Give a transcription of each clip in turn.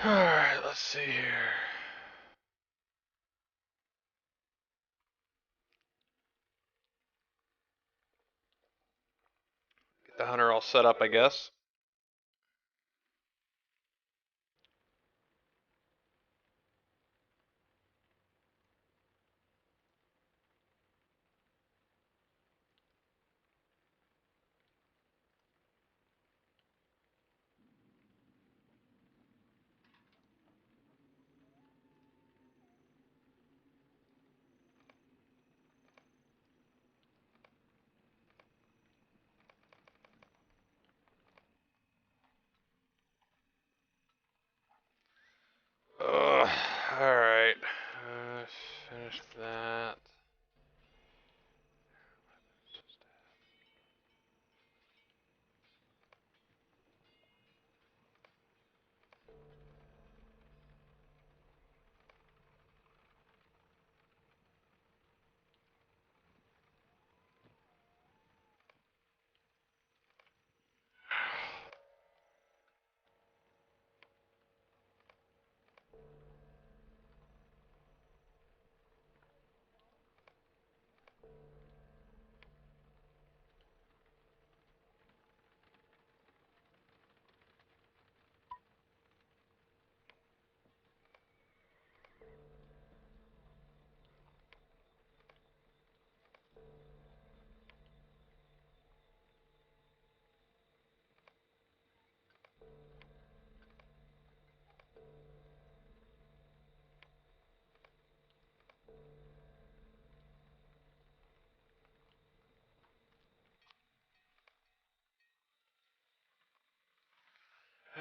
Alright, let's see here. Get the hunter all set up, I guess. Alright. Finish that.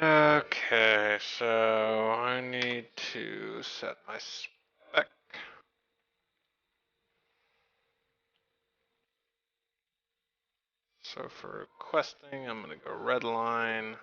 Okay, so I need to set my spec. So for questing, I'm gonna go red line.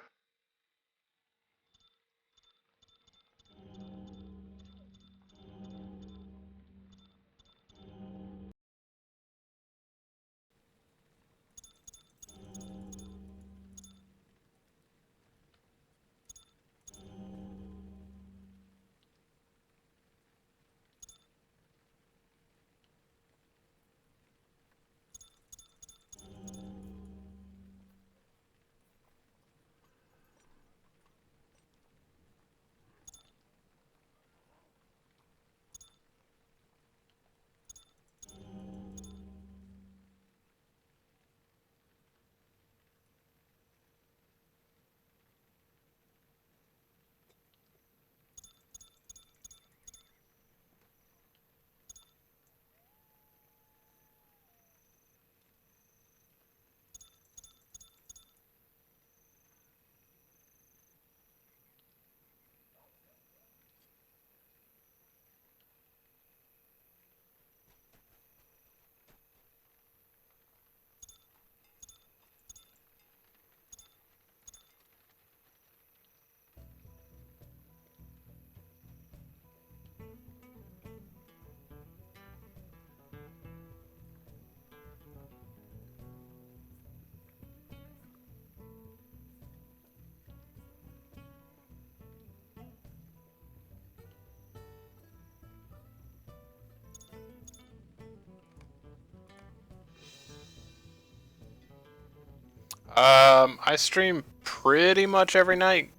I stream pretty much every night.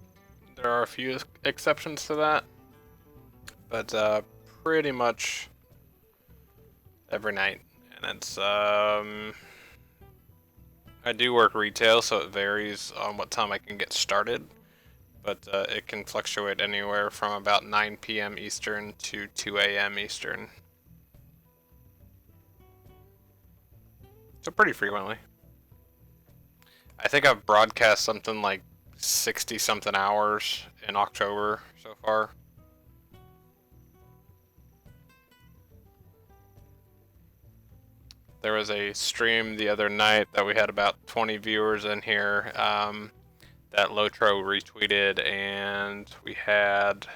There are a few exceptions to that, but pretty much every night. And it's I do work retail, so it varies on what time I can get started, but it can fluctuate anywhere from about 9 p.m. Eastern to 2 a.m. Eastern. So pretty frequently. I think I've broadcast something like 60 something hours in October so far. There was a stream the other night that we had about 20 viewers in here that LOTRO retweeted, and we had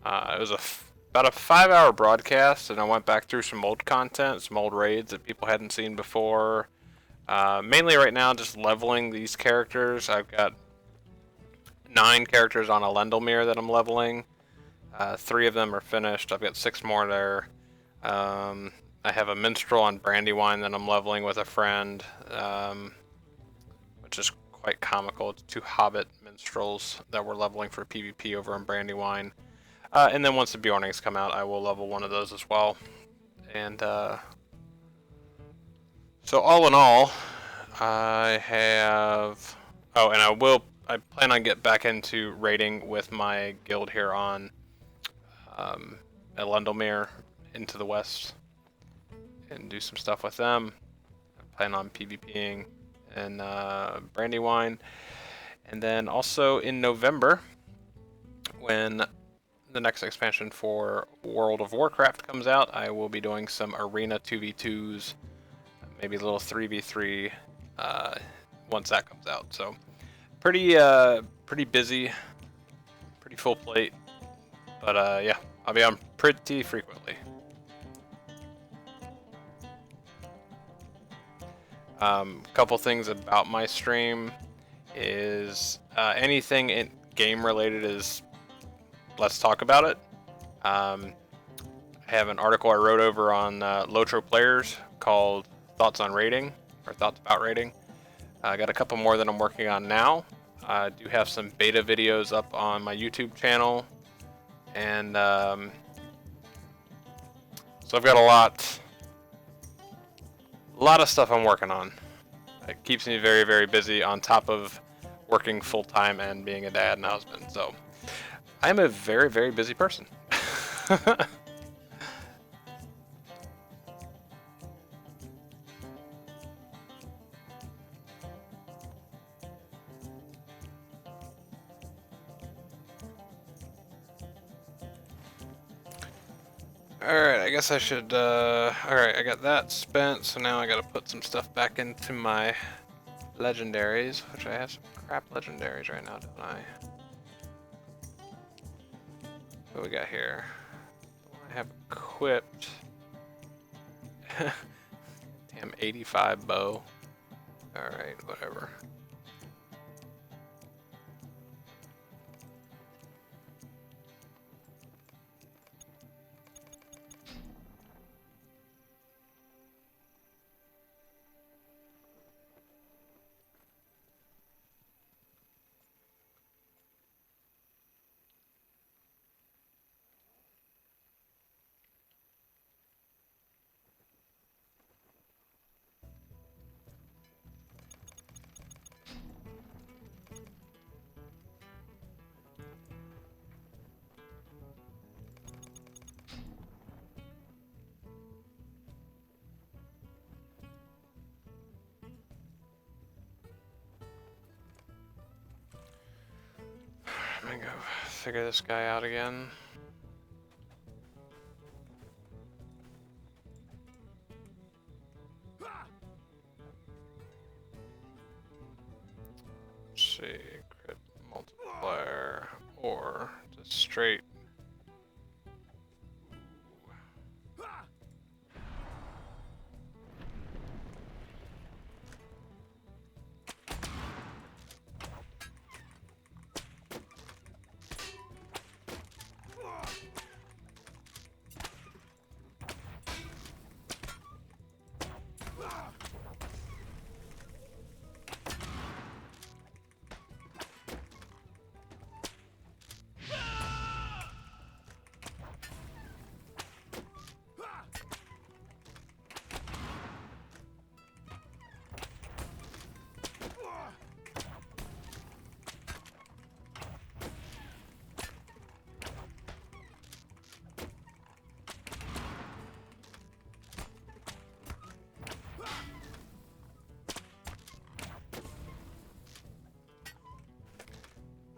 it was about a 5-hour broadcast, and I went back through some old content, some old raids that people hadn't seen before. Mainly right now, just leveling these characters. I've got 9 characters on a Lendelmere that I'm leveling. 3 of them are finished. I've got 6 more there. I have a minstrel on Brandywine that I'm leveling with a friend, which is quite comical. It's 2 hobbit minstrels that we're leveling for PvP over in Brandywine. And then once the Bjornings come out, I will level one of those as well. And so all in all, I have... Oh, and I plan on get back into raiding with my guild here on at Lendelmere into the west and do some stuff with them. I plan on PvPing in Brandywine. And then also in November, when the next expansion for World of Warcraft comes out, I will be doing some Arena 2v2s, maybe a little 3v3 once that comes out. So pretty busy, pretty full plate. But yeah, I'll be on pretty frequently. Couple things about my stream is anything in game related is let's talk about it. I have an article I wrote over on LOTRO players called Thoughts on Rating or Thoughts About Rating. I got a couple more that I'm working on now. I do have some beta videos up on my YouTube channel, and so I've got a lot of stuff I'm working on. It keeps me very, very busy on top of working full time and being a dad and a husband. So I'm a very, very busy person. Alright, I guess I should, alright, I got that spent, so now I gotta put some stuff back into my legendaries, which I have some crap legendaries right now, don't I? What we got here? I have equipped. Damn, 85 bow. Alright, whatever. I'm gonna go figure this guy out again. Let's see, crit multiplier or just straight.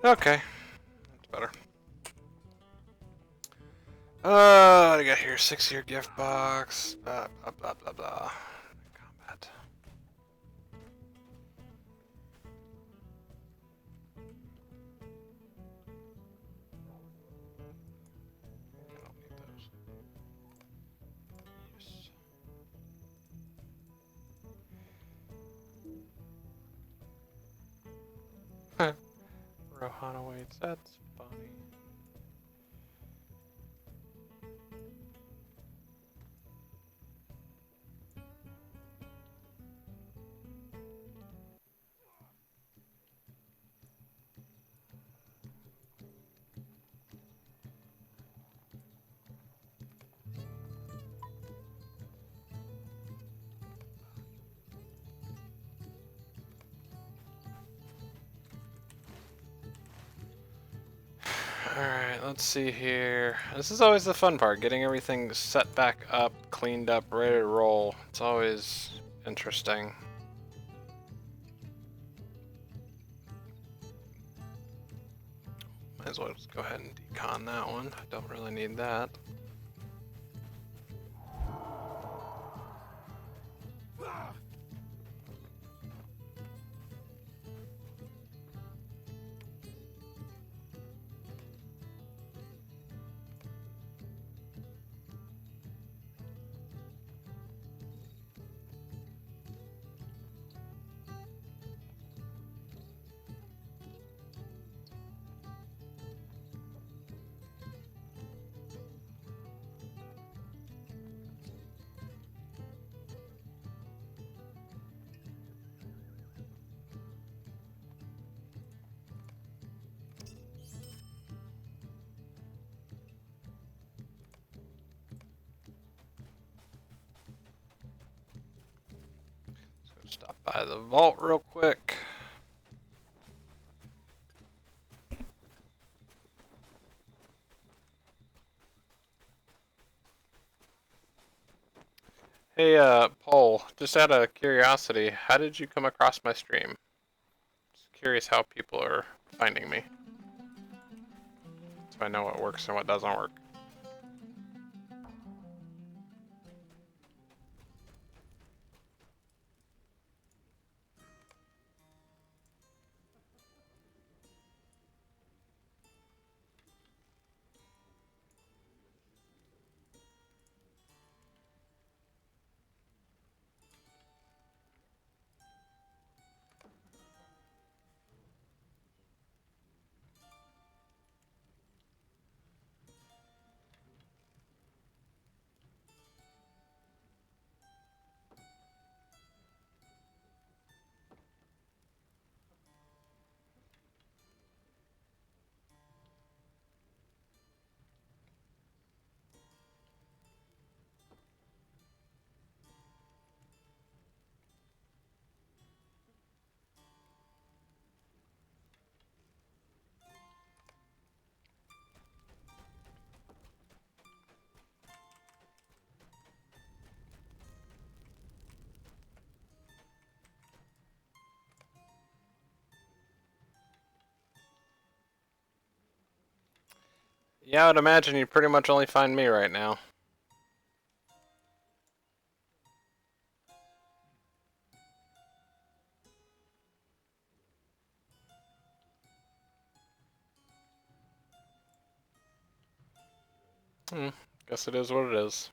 Okay, that's better. What do I got here? 6-year gift box. Blah blah blah blah blah. Combat. I don't need those. Yes. Bro. Awaits. That's funny. Alright, let's see here. This is always the fun part, getting everything set back up, cleaned up, ready to roll. It's always interesting. Might as well just go ahead and decon that one. I don't really need that. Stop by the vault real quick. Hey, Paul, just out of curiosity, how did you come across my stream? Just curious how people are finding me. So I know what works and what doesn't work. Yeah, I would imagine you pretty much only find me right now. Guess it is what it is.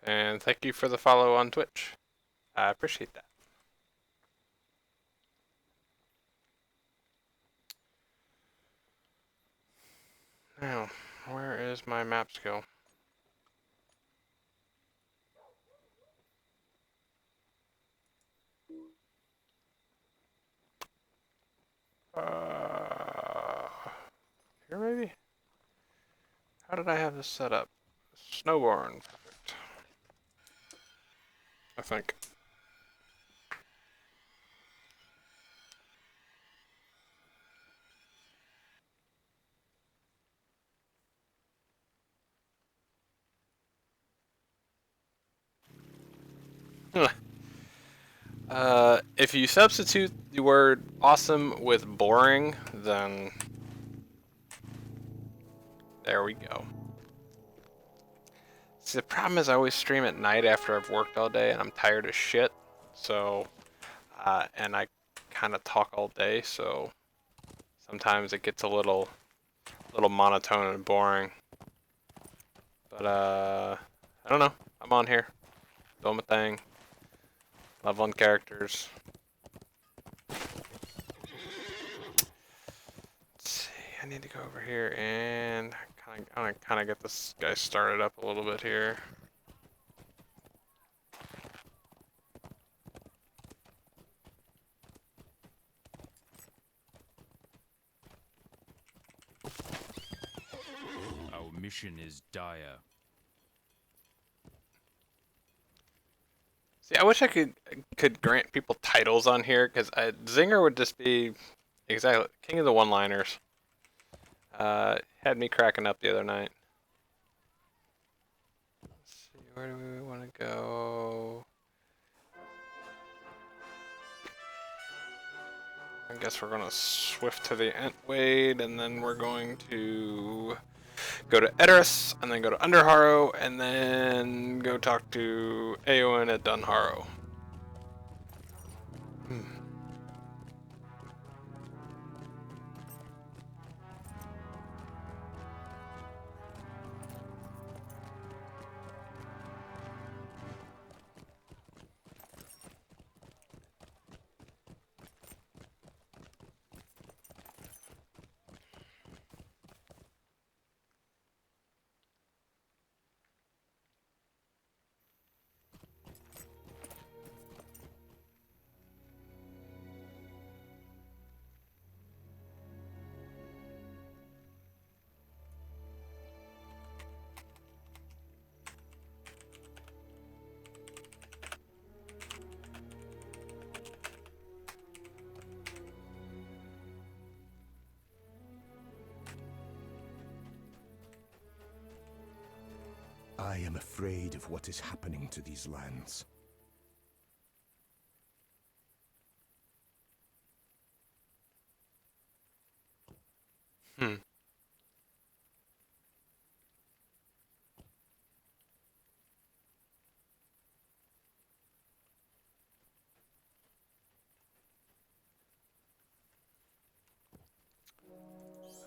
And thank you for the follow on Twitch. I appreciate that. Now, where is my map skill? Here maybe? How did I have this set up? Snowborn. Perfect. I think. If you substitute the word awesome with boring, then there we go. See, the problem is I always stream at night after I've worked all day and I'm tired as shit. So, and I kind of talk all day, so sometimes it gets a little monotone and boring. But I don't know. I'm on here, doing my thing, leveling characters. Let's see. I need to go over here and kind of get this guy started up a little bit here. Our mission is dire. See, I wish I could grant people titles on here, because Zinger would just be exactly king of the one-liners. Had me cracking up the other night. Let's see, where do we want to go? I guess we're gonna swift to the Entwade, and then we're going to go to Edoras, and then go to Underharrow, and then go talk to Eowyn at Dunharrow. I am afraid of what is happening to these lands. Hmm.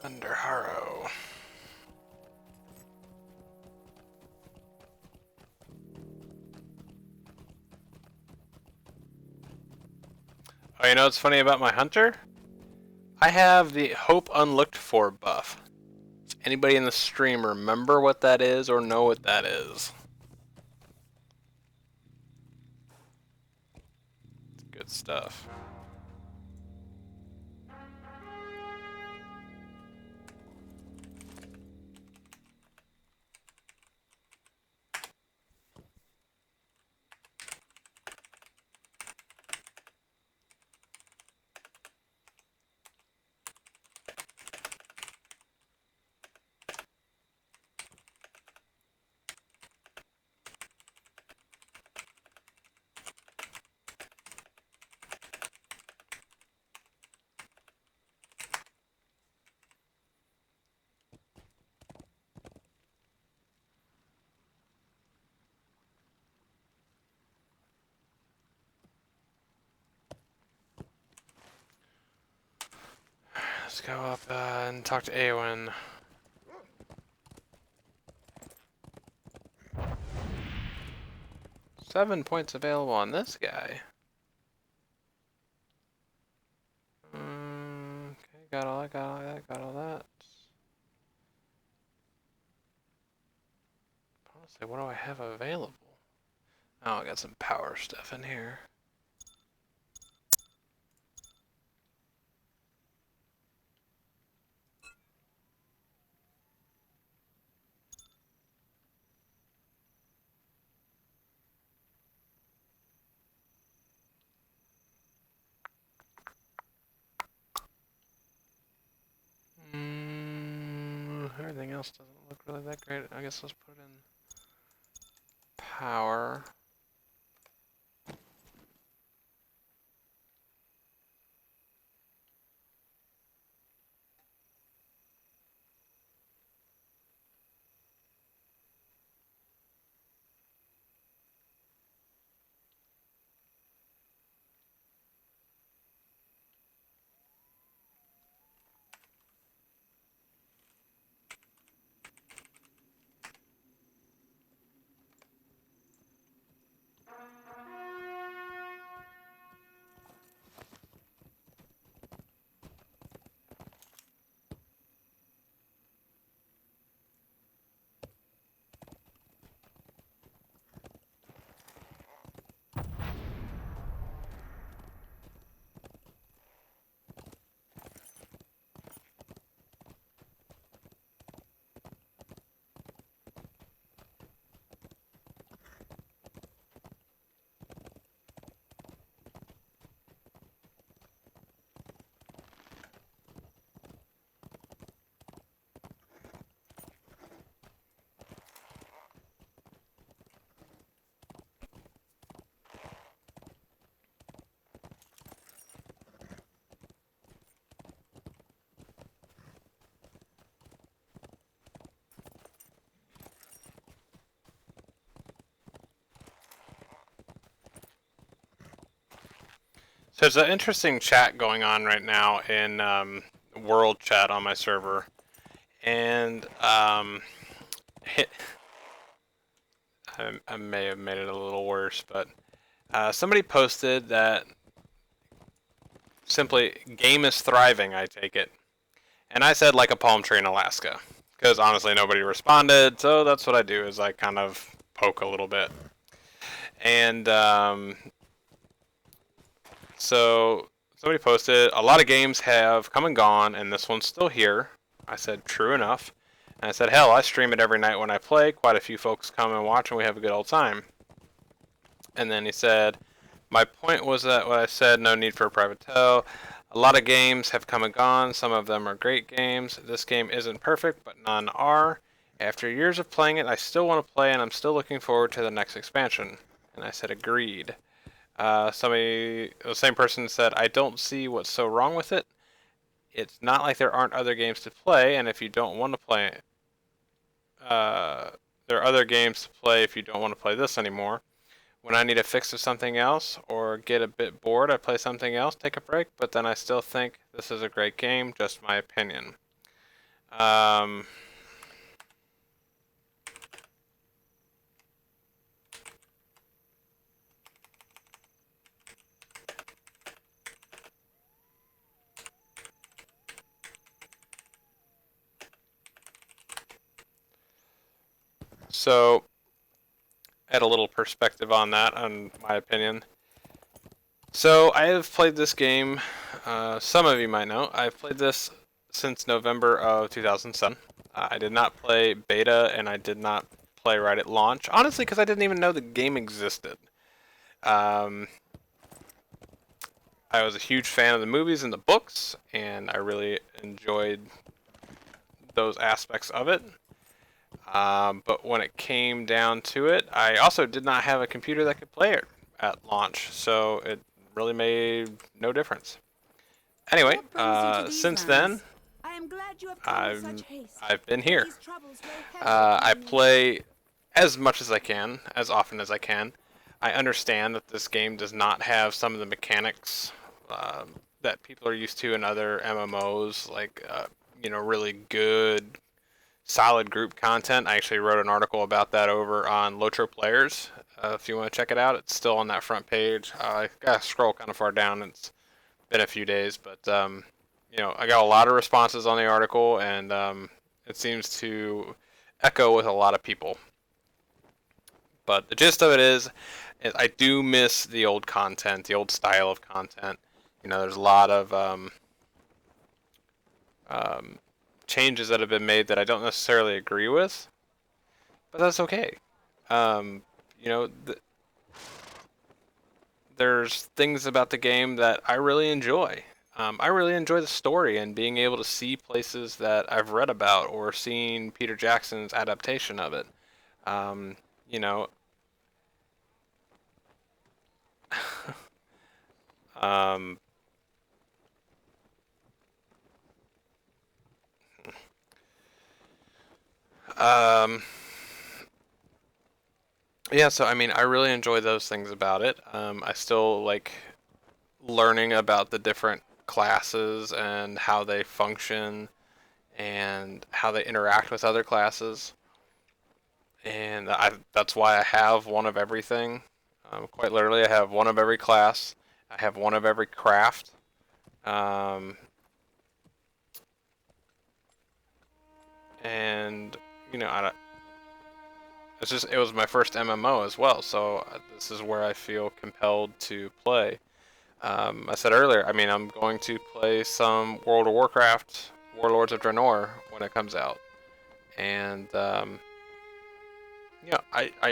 Underharrow. Oh, you know what's funny about my hunter? I have the Hope Unlooked For buff. Does anybody in the stream remember what that is or know what that is? It's good stuff. Let's go up and talk to Eowyn. Seven points available on this guy. Okay, got all that, got all that, got all that. Honestly, what do I have available? Oh, I got some power stuff in here. Everything else doesn't look really that great. I guess let's put in power. So there's an interesting chat going on right now in world chat on my server, and I may have made it a little worse, but somebody posted that simply game is thriving. I take it, and I said like a palm tree in Alaska, because honestly nobody responded. So that's what I do is I kind of poke a little bit, and so somebody posted a lot of games have come and gone, and this one's still here. I said true enough. And I said, hell, I stream it every night when I play. Quite a few folks come and watch, and we have a good old time. And then he said, my point was that what I said, no need for a private tell. A lot of games have come and gone. Some of them are great games. This game isn't perfect, but none are. After years of playing it, I still want to play, and I'm still looking forward to the next expansion. And I said, agreed. The same person said, I don't see what's so wrong with it. It's not like there aren't other games to play, and if you don't want to play, there are other games to play if you don't want to play this anymore. When I need a fix of something else or get a bit bored, I play something else, take a break, but then I still think this is a great game, just my opinion. Um, so, add a little perspective on that, on my opinion. So, I have played this game, some of you might know, I've played this since November of 2007. I did not play beta, and I did not play right at launch, honestly, because I didn't even know the game existed. Um, I was a huge fan of the movies and the books, and I really enjoyed those aspects of it. But when it came down to it, I also did not have a computer that could play it at launch, so it really made no difference. Anyway, What brings you to these since then, lands? I am glad you have come with such haste. I've been here. These troubles weigh heavy I upon me. play as much as I can, as often as I can. I understand that this game does not have some of the mechanics that people are used to in other MMOs, like really good, solid group content. I actually wrote an article about that over on LOTRO Players. If you want to check it out, it's still on that front page. I gotta scroll kind of far down. It's been a few days, but I got a lot of responses on the article, and it seems to echo with a lot of people. But the gist of it is I do miss the old content, the old style of content. There's a lot of changes that have been made that I don't necessarily agree with, but that's okay. Um, you know, th- there's things about the game that I really enjoy. I really enjoy the story and being able to see places that I've read about or seen Peter Jackson's adaptation of it. Um, you know, um, um, yeah, so I mean, I really enjoy those things about it. I still like learning about the different classes and how they function and how they interact with other classes. And that's why I have one of everything. Quite literally, I have one of every class. I have one of every craft. Um, and it was my first MMO as well, so this is where I feel compelled to play. I said earlier, I mean, I'm going to play some World of Warcraft, Warlords of Draenor when it comes out, and I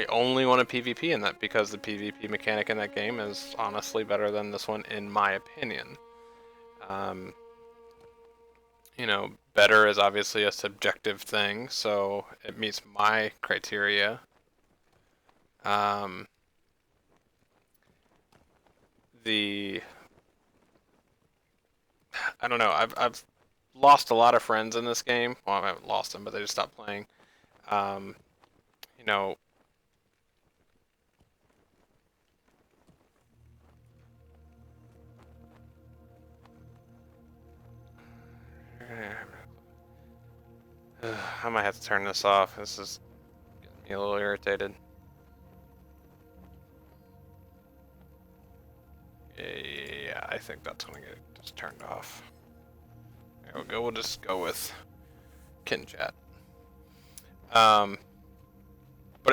only want a PvP in that because the PvP mechanic in that game is honestly better than this one in my opinion. Um, better is obviously a subjective thing, so it meets my criteria. Um, the I don't know. I've lost a lot of friends in this game. Well, I haven't lost them, but they just stopped playing. Um, you know, I might have to turn this off. This is getting me a little irritated. Yeah, I think that's gonna get it just turned off. There we go. We'll just go with Kin Chat. But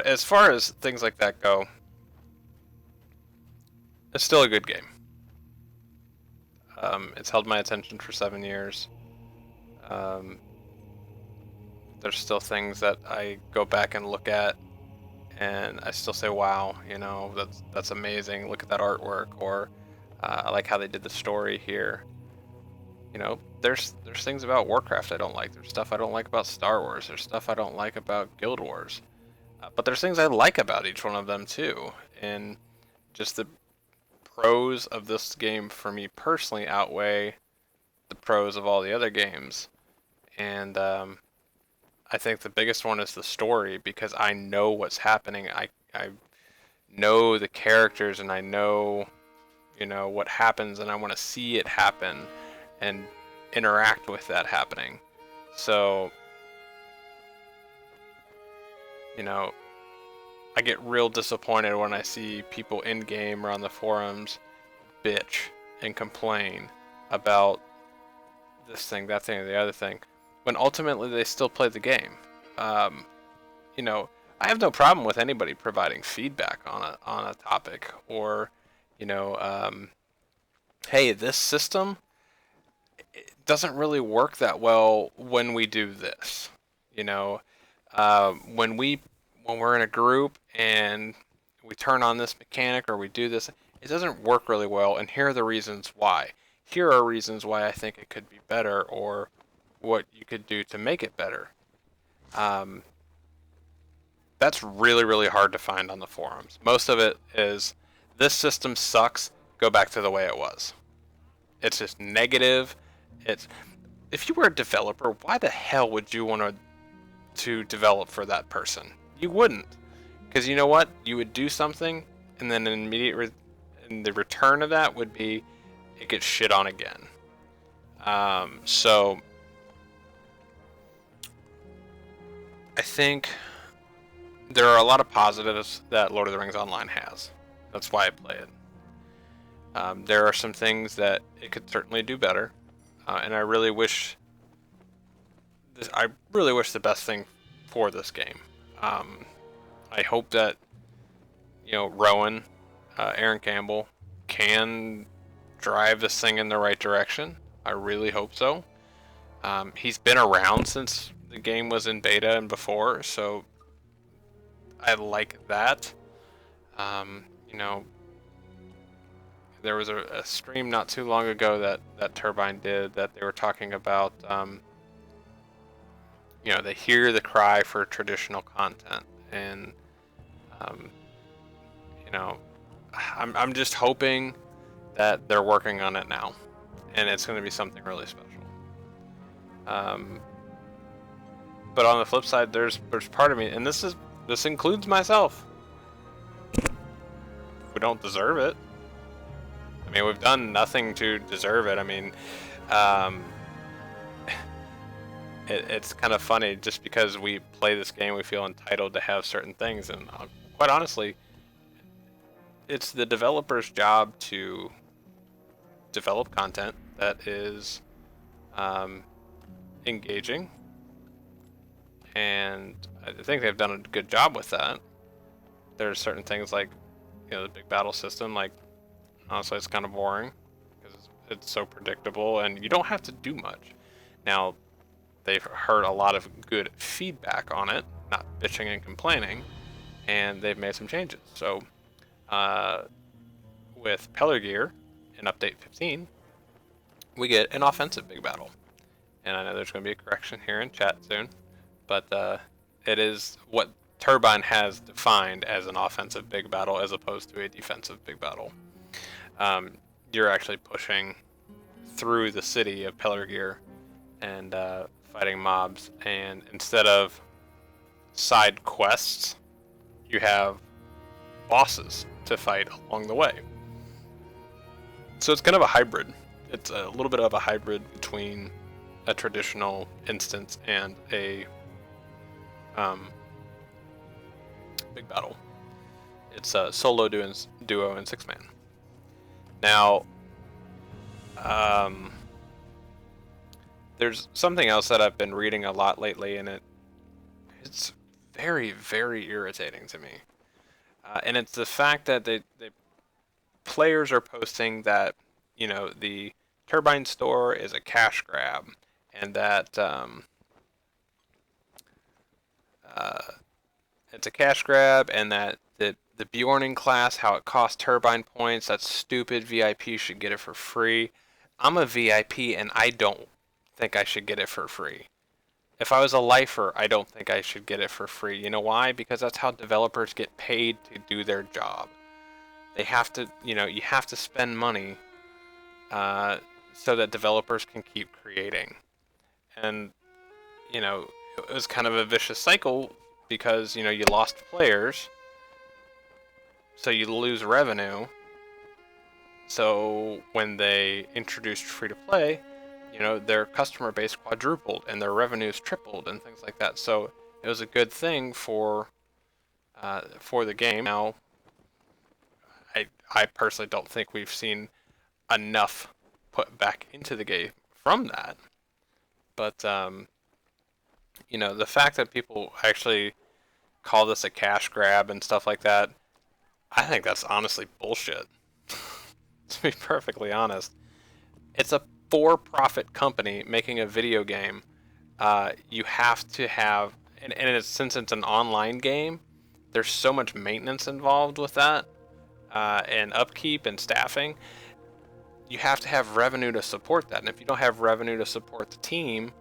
as far as things like that go, it's still a good game. It's held my attention for 7 years. There's still things that I go back and look at, and I still say, "Wow, you know, that's amazing. Look at that artwork." Or I like how they did the story here. You know, there's things about Warcraft I don't like. There's stuff I don't like about Star Wars. There's stuff I don't like about Guild Wars. But there's things I like about each one of them too. And just the pros of this game for me personally outweigh the pros of all the other games. And I think the biggest one is the story, because I know what's happening. I know the characters, and I know, you know, what happens, and I want to see it happen and interact with that happening. So, you know, I get real disappointed when I see people in game or on the forums bitch and complain about this thing, that thing, or the other thing, when ultimately they still play the game. You know, I have no problem with anybody providing feedback on a topic, or, you know, hey, this system, it doesn't really work that well when we do this. You know, when we're in a group and we turn on this mechanic or we do this, it doesn't work really well, and here are the reasons why. Here are reasons why I think it could be better, or what you could do to make it better. That's really, really hard to find on the forums. Most of it is, this system sucks, go back to the way it was. It's just negative. If you were a developer, why the hell would you want to develop for that person? You wouldn't. Because you know what? You would do something, and then and the return of that would be it gets shit on again. So I think there are a lot of positives that Lord of the Rings Online has. That's why I play it. There are some things that it could certainly do better, and I really wish the best thing for this game. I hope that, you know, Rowan, Aaron Campbell, can drive this thing in the right direction. I really hope so. He's been around since the game was in beta and before, so I like that. You know, there was a stream not too long ago that Turbine did, that they were talking about, you know, they hear the cry for traditional content, and you know, I'm just hoping that they're working on it now, and it's going to be something really special. But on the flip side, there's part of me, and this includes myself. We don't deserve it. I mean, we've done nothing to deserve it. I mean, it's kind of funny, just because we play this game, we feel entitled to have certain things, and quite honestly, it's the developer's job to develop content that is engaging, and I think they've done a good job with that. There's certain things like, you know, the big battle system, like, honestly, it's kind of boring because it's so predictable, and you don't have to do much. Now, they've heard a lot of good feedback on it, not bitching and complaining, and they've made some changes. So, with Pelargir in Update 15, we get an offensive big battle. And I know there's going to be a correction here in chat soon, but it is what Turbine has defined as an offensive big battle as opposed to a defensive big battle. You're actually pushing through the city of Pelargir and fighting mobs, and instead of side quests, you have bosses to fight along the way. So it's kind of a hybrid. It's a little bit of a hybrid between a traditional instance and a big battle. It's a solo duo, and 6-man. Now, there's something else that I've been reading a lot lately, and it's very, very irritating to me. And it's the fact that the players are posting that, the Turbine store is a cash grab, and that it's a cash grab, and that the Bjorning class, how it costs Turbine points, that's stupid. VIP should get it for free. I'm a VIP, and I don't think I should get it for free. If I was a lifer, I don't think I should get it for free. You know why? Because that's how developers get paid to do their job. They have to, you have to spend money so that developers can keep creating. And, it was kind of a vicious cycle because, you lost players, so you lose revenue. So when they introduced free-to-play, their customer base quadrupled and their revenues tripled and things like that. So it was a good thing for the game. Now, I personally don't think we've seen enough put back into the game from that. But the fact that people actually call this a cash grab and stuff like that, I think that's honestly bullshit. To be perfectly honest, it's a for-profit company making a video game. You have to have, and since it's an online game, there's so much maintenance involved with that, and upkeep and staffing. You have to have revenue to support that, and if you don't have revenue to support the team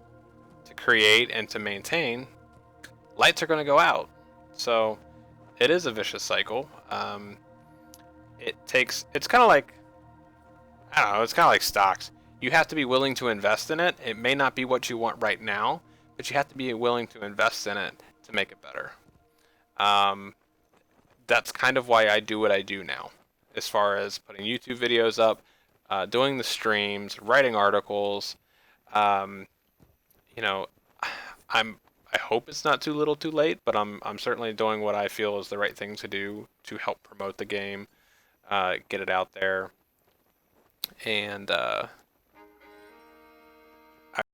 to create and to maintain, lights are going to go out. So it is a vicious cycle. It's kind of like, I don't know, it's kind of like stocks. You have to be willing to invest in it. It may not be what you want right now, but you have to be willing to invest in it to make it better. That's kind of why I do what I do now, as far as putting YouTube videos up, doing the streams, writing articles. You know, I hope it's not too little too late, but I'm certainly doing what I feel is the right thing to do to help promote the game, get it out there, and